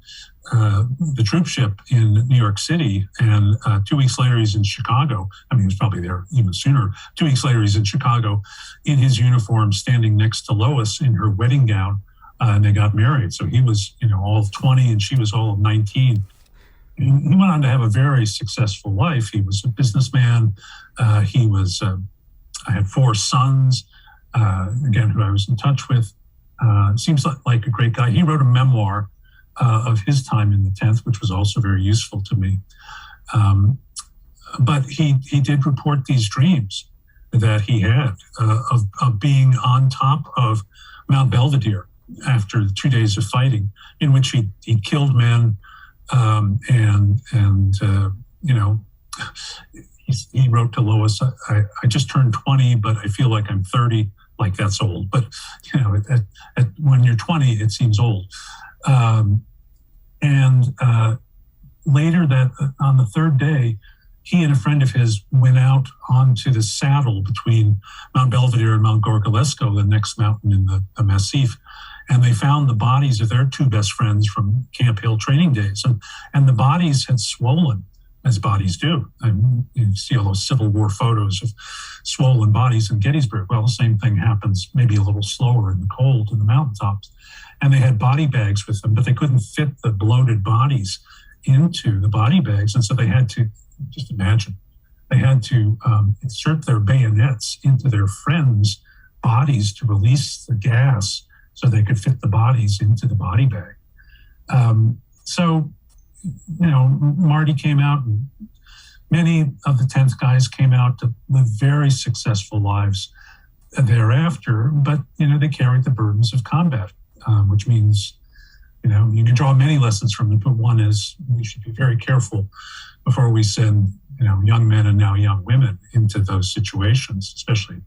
troop ship in New York City, and 2 weeks later he's in Chicago. I mean, he was probably there even sooner. 2 weeks later he's in Chicago in his uniform, standing next to Lois in her wedding gown, and they got married. So he was, all of 20 and she was all of 19. And he went on to have a very successful life. He was a businessman. I had 4 sons, again, who I was in touch with. Seems like a great guy. He wrote a memoir of his time in the 10th, which was also very useful to me. But he did report these dreams that he had of being on top of Mount Belvedere after 2 days of fighting, in which he killed men, he wrote to Lois, I just turned 20, but I feel like I'm 30. Like, that's old. But, when you're 20, it seems old. Later on the third day, he and a friend of his went out onto the saddle between Mount Belvedere and Mount Gorgolesco, the next mountain in the Massif. And they found the bodies of their 2 best friends from Camp Hill training days. And the bodies had swollen, as bodies do. And you see all those Civil War photos of swollen bodies in Gettysburg. Well, the same thing happens, maybe a little slower in the cold in the mountaintops. And they had body bags with them, but they couldn't fit the bloated bodies into the body bags. And so they had to, just imagine, they had to insert their bayonets into their friends' bodies to release the gas so they could fit the bodies into the body bag. So, Marty came out, and many of the 10th guys came out to live very successful lives thereafter, but, they carried the burdens of combat, which means, you can draw many lessons from it, but one is we should be very careful before we send, young men and now young women into those situations, especially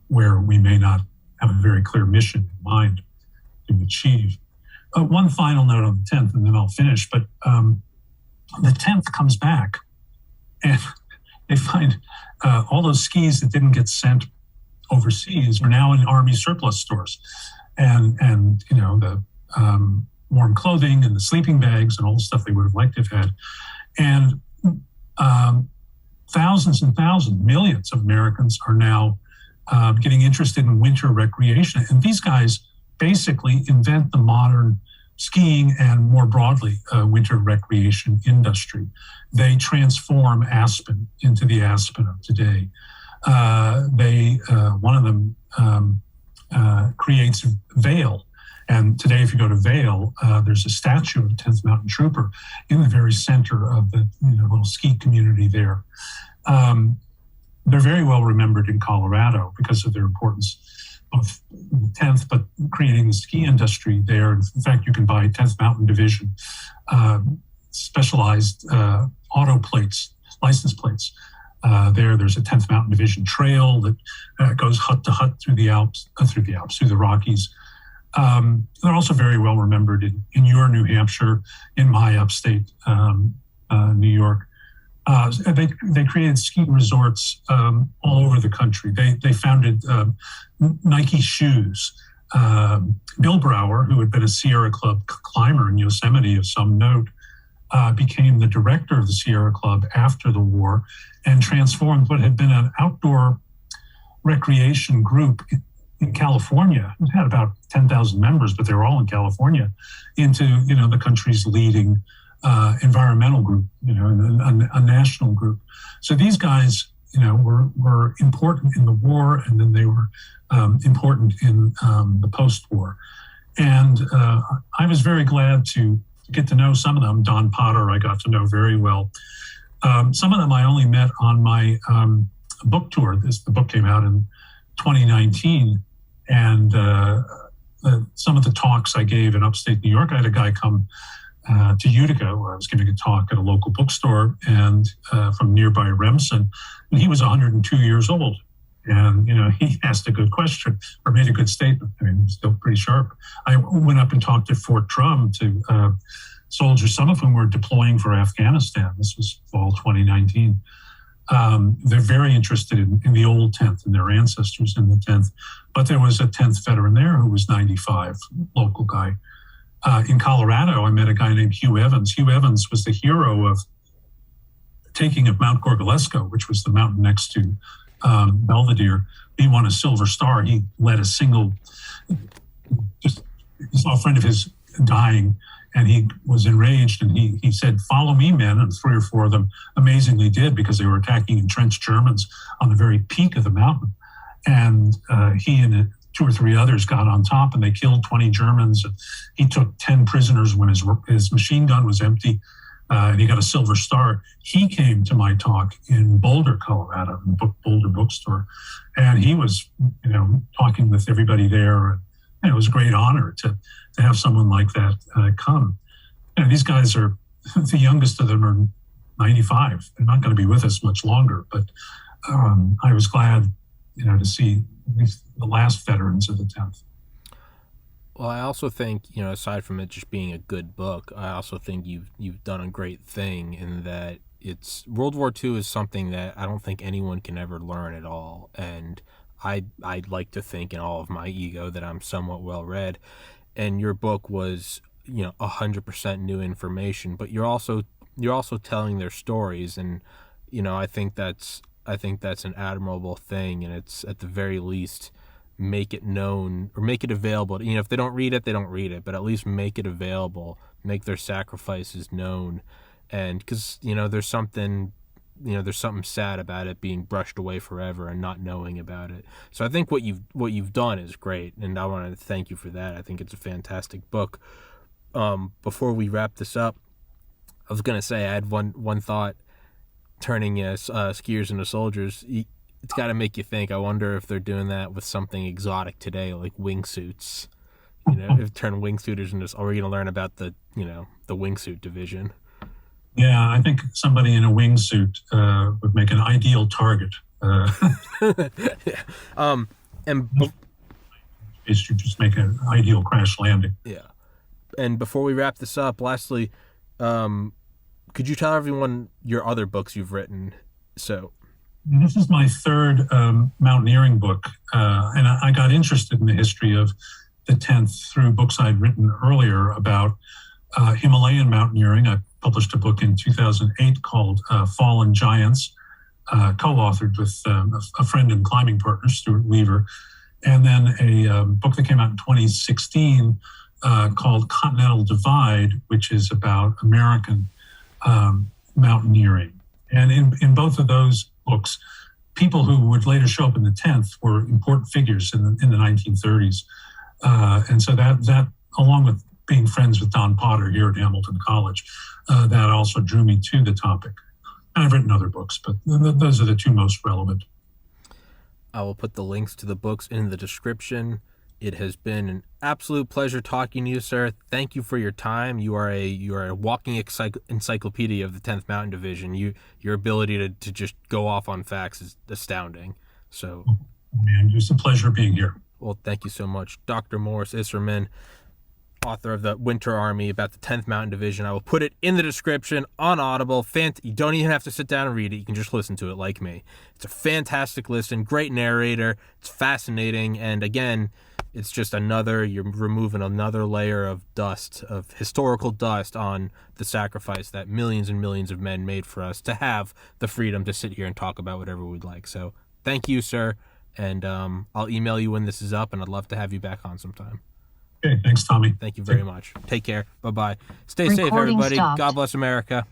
where we may not have a very clear mission in mind to achieve. One final note on the 10th, and then I'll finish, but the 10th comes back and they find all those skis that didn't get sent overseas are now in Army surplus stores. And the warm clothing and the sleeping bags and all the stuff they would have liked to have had. And thousands and thousands, millions of Americans are now getting interested in winter recreation. And these guys basically invent the modern skiing and more broadly winter recreation industry. They transform Aspen into the Aspen of today. One of them creates Vail. And today, if you go to Vail, there's a statue of the 10th Mountain Trooper in the very center of the little ski community there. They're very well remembered in Colorado because of their importance of the 10th, but creating the ski industry there. In fact, you can buy 10th Mountain Division specialized auto plates, license plates. There's a 10th Mountain Division trail that goes hut to hut through the Rockies. They're also very well remembered in your New Hampshire, in my upstate New York. They created ski resorts all over the country. They founded Nike shoes. Bill Brower, who had been a Sierra Club climber in Yosemite of some note, became the director of the Sierra Club after the war and transformed what had been an outdoor recreation group in California. It had about 10,000 members, but they were all in California, into the country's leading environmental group, a national group. So these guys, were important in the war, and then they were important in the post-war. And I was very glad to get to know some of them. Don Potter, I got to know very well. Some of them I only met on my book tour. The book came out in 2019, and some of the talks I gave in upstate New York, I had a guy come to Utica, where I was giving a talk at a local bookstore, and from nearby Remsen, and he was 102 years old. And, he asked a good question or made a good statement. I mean, still pretty sharp. I went up and talked at Fort Drum to soldiers, some of whom were deploying for Afghanistan. This was fall 2019. They're very interested in the old 10th and their ancestors in the 10th. But there was a 10th veteran there who was 95, local guy. In Colorado, I met a guy named Hugh Evans. Hugh Evans was the hero of taking of Mount Gorgolesco, which was the mountain next to Belvedere. He won a Silver Star. He led a single, he saw a friend of his dying, and he was enraged, and he said, "Follow me, men," and 3 or 4 of them amazingly did, because they were attacking entrenched Germans on the very peak of the mountain. And he and 2 or 3 others got on top, and they killed 20 Germans. He took 10 prisoners when his machine gun was empty, and he got a Silver Star. He came to my talk in Boulder, Colorado, in the Boulder bookstore, and he was, talking with everybody there. And it was a great honor to have someone like that come. And these guys are, the youngest of them are 95. They're not going to be with us much longer, but I was glad, to see at least the last veterans of the 10th. Well, I also think, aside from it just being a good book, I also think you've done a great thing in that World War II is something that I don't think anyone can ever learn at all. And I'd like to think in all of my ego that I'm somewhat well read, and your book was 100% new information, but you're also telling their stories, and I think that's an admirable thing, and it's at the very least make it known or make it available. If they don't read it, they don't read it, but at least make it available, make their sacrifices known. And because, there's something sad about it being brushed away forever and not knowing about it. So I think what you've done is great, and I want to thank you for that. I think it's a fantastic book. Before we wrap this up, I was gonna say I had one thought. Turning skiers into soldiers, it's got to make you think. I wonder if they're doing that with something exotic today, like wingsuits. If turn wingsuiters into, are we going to learn about the wingsuit division? Yeah, I think somebody in a wingsuit would make an ideal target. Yeah. And you just make an ideal crash landing. Yeah. And before we wrap this up, lastly, could you tell everyone your other books you've written? So, this is my third mountaineering book, and I got interested in the history of the 10th through books I'd written earlier about Himalayan mountaineering. I published a book in 2008 called Fallen Giants, co-authored with a friend and climbing partner, Stewart Weaver, and then a book that came out in 2016 called Continental Divide, which is about American mountaineering. And in both of those books, people who would later show up in the 10th were important figures in the 1930s. And so that, along with being friends with Don Potter here at Hamilton College, that also drew me to the topic. And I've written other books, but those are the two most relevant. I will put the links to the books in the description. It has been an absolute pleasure talking to you, sir. Thank you for your time. You are a walking encyclopedia of the 10th Mountain Division. Your ability to just go off on facts is astounding. So, man, it's a pleasure being here. Well, thank you so much, Dr. Maurice Isserman, author of the Winter Army about the 10th Mountain Division. I will put it in the description on Audible. You don't even have to sit down and read it. You can just listen to it like me. It's a fantastic listen, great narrator. It's fascinating, and again, it's just you're removing another layer of dust, of historical dust on the sacrifice that millions and millions of men made for us to have the freedom to sit here and talk about whatever we'd like. So thank you, sir. And I'll email you when this is up, and I'd love to have you back on sometime. Okay, thanks, Tommy. Thank you very much. Take care. Bye-bye. Stay safe, everybody. God bless America.